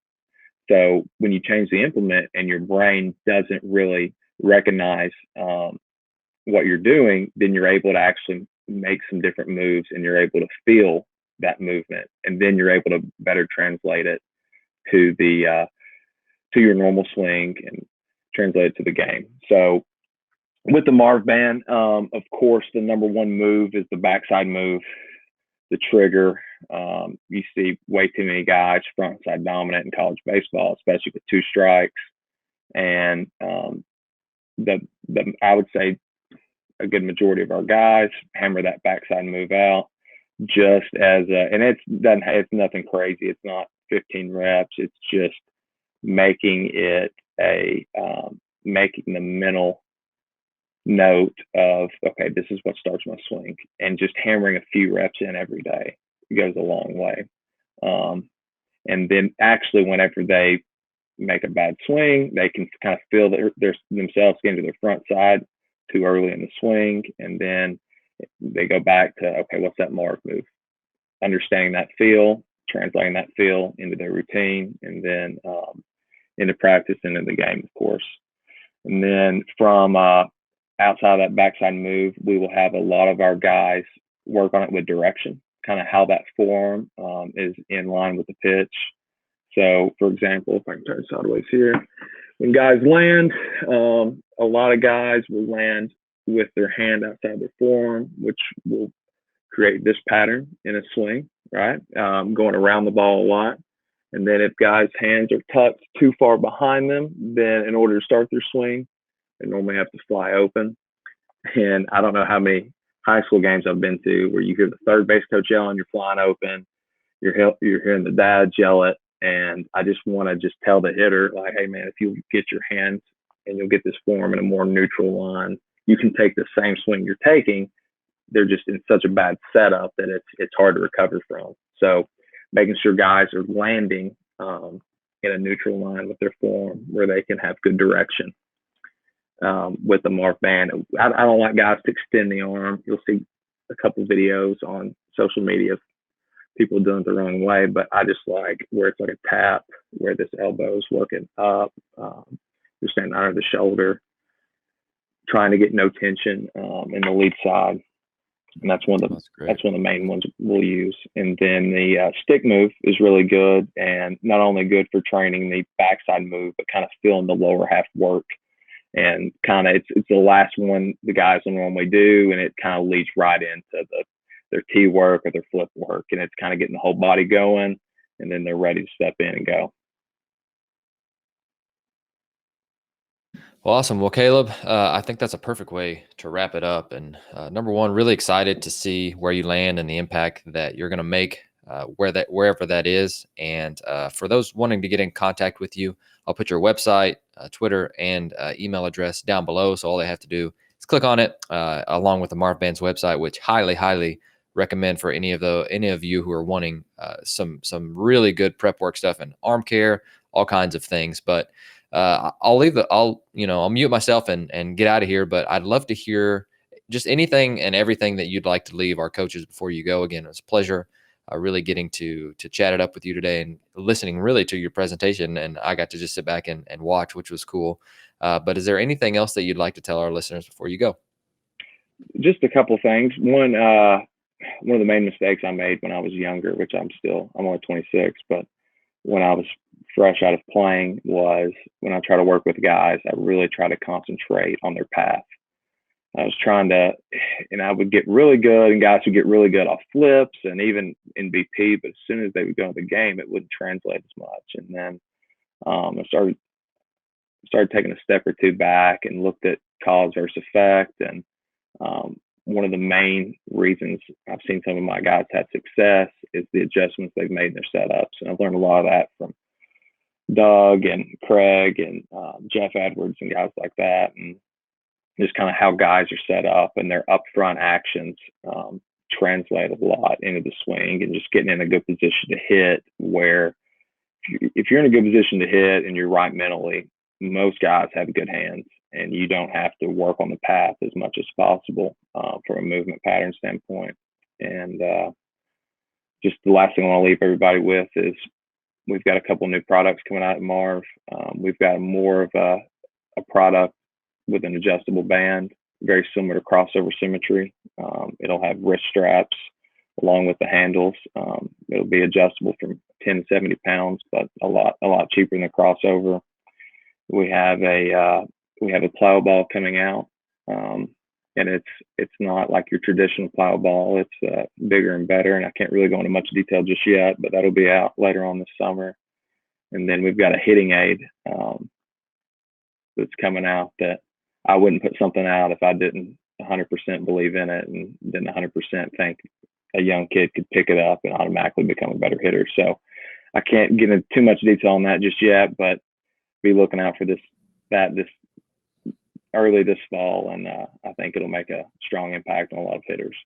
So when you change the implement and your brain doesn't really recognize what you're doing, then you're able to actually make some different moves and you're able to feel that movement. And then you're able to better translate it to your normal swing and translate it to the game. So with the Marv band, of course, the number one move is the backside move, the trigger. You see way too many guys frontside dominant in college baseball, especially with two strikes. And I would say a good majority of our guys hammer that backside move out just as and it's nothing crazy. It's not 15 reps. It's just making it making the mental note of, okay, this is what starts my swing, and just hammering a few reps in every day goes a long way. And then actually whenever they make a bad swing. They can kind of feel themselves getting to their front side too early in the swing, and then they go back to, okay, what's that mark move? Understanding that feel, translating that feel into their routine, and then into practice and into the game, of course. And then from outside of that backside move, we will have a lot of our guys work on it with direction, kind of how that form is in line with the pitch. So, for example, if I can turn sideways here, when guys land, a lot of guys will land with their hand outside their form, which will create this pattern in a swing, right? Going around the ball a lot. And then if guys' hands are tucked too far behind them, then in order to start their swing, they normally have to fly open. And I don't know how many high school games I've been to where you hear the third base coach yelling, you're flying open, you're hearing the dads yell it. And I just want to just tell the hitter, like, hey, man, if you get your hands and you'll get this form in a more neutral line, you can take the same swing you're taking. They're just in such a bad setup that it's hard to recover from. So making sure guys are landing in a neutral line with their form where they can have good direction with the mark band. I don't like guys to extend the arm. You'll see a couple videos on social media of people doing it the wrong way, but I just like where it's like a tap, where this elbow is working up, you're standing under the shoulder, trying to get no tension in the lead side. And that's one of the main ones we'll use. And then the stick move is really good, and not only good for training the backside move, but kind of feeling the lower half work. And kind of it's the last one the guys will normally do, and it kind of leads right into their tee work or their flip work, and it's kind of getting the whole body going, and then they're ready to step in and go. Well, awesome. Well, Caleb, I think that's a perfect way to wrap it up. And number one, really excited to see where you land and the impact that you're going to make wherever that is. And for those wanting to get in contact with you, I'll put your website, Twitter, and email address down below. So all they have to do is click on it, along with the Marv Band's website, which highly recommend for any of you who are wanting some really good prep work stuff and arm care, all kinds of things. But I'll mute myself and get out of here, but I'd love to hear just anything and everything that you'd like to leave our coaches before you go. Again, it was a pleasure really getting to chat it up with you today and listening really to your presentation. And I got to just sit back and watch, which was cool. But is there anything else that you'd like to tell our listeners before you go? Just a couple things. One of the main mistakes I made when I was younger, which I'm only 26, but when I was fresh out of playing, was when I try to work with guys, I really try to concentrate on their path. I was trying to, and I would get really good, and guys would get really good off flips and even in BP, but as soon as they would go into the game, it wouldn't translate as much. And then I started taking a step or two back and looked at cause versus effect. And one of the main reasons I've seen some of my guys have success is the adjustments they've made in their setups. And I've learned a lot of that from Doug and Craig and Jeff Edwards and guys like that. And just kind of how guys are set up and their upfront actions translate a lot into the swing, and just getting in a good position to hit, where if you're in a good position to hit and you're right mentally, most guys have good hands, and you don't have to work on the path as much as possible from a movement pattern standpoint. And just the last thing I want to leave everybody with is we've got a couple new products coming out at Marv. We've got more of a product with an adjustable band, very similar to crossover symmetry. It'll have wrist straps along with the handles. It'll be adjustable from 10 to 70 pounds, but a lot cheaper than the crossover. We have a plow ball coming out, and it's not like your traditional plow ball. It's bigger and better, and I can't really go into much detail just yet, but that'll be out later on this summer. And then we've got a hitting aid that's coming out that I wouldn't put something out if I didn't 100% believe in it, and didn't 100% think a young kid could pick it up and automatically become a better hitter. So I can't get into too much detail on that just yet, but be looking out for this early this fall, and I think it'll make a strong impact on a lot of hitters.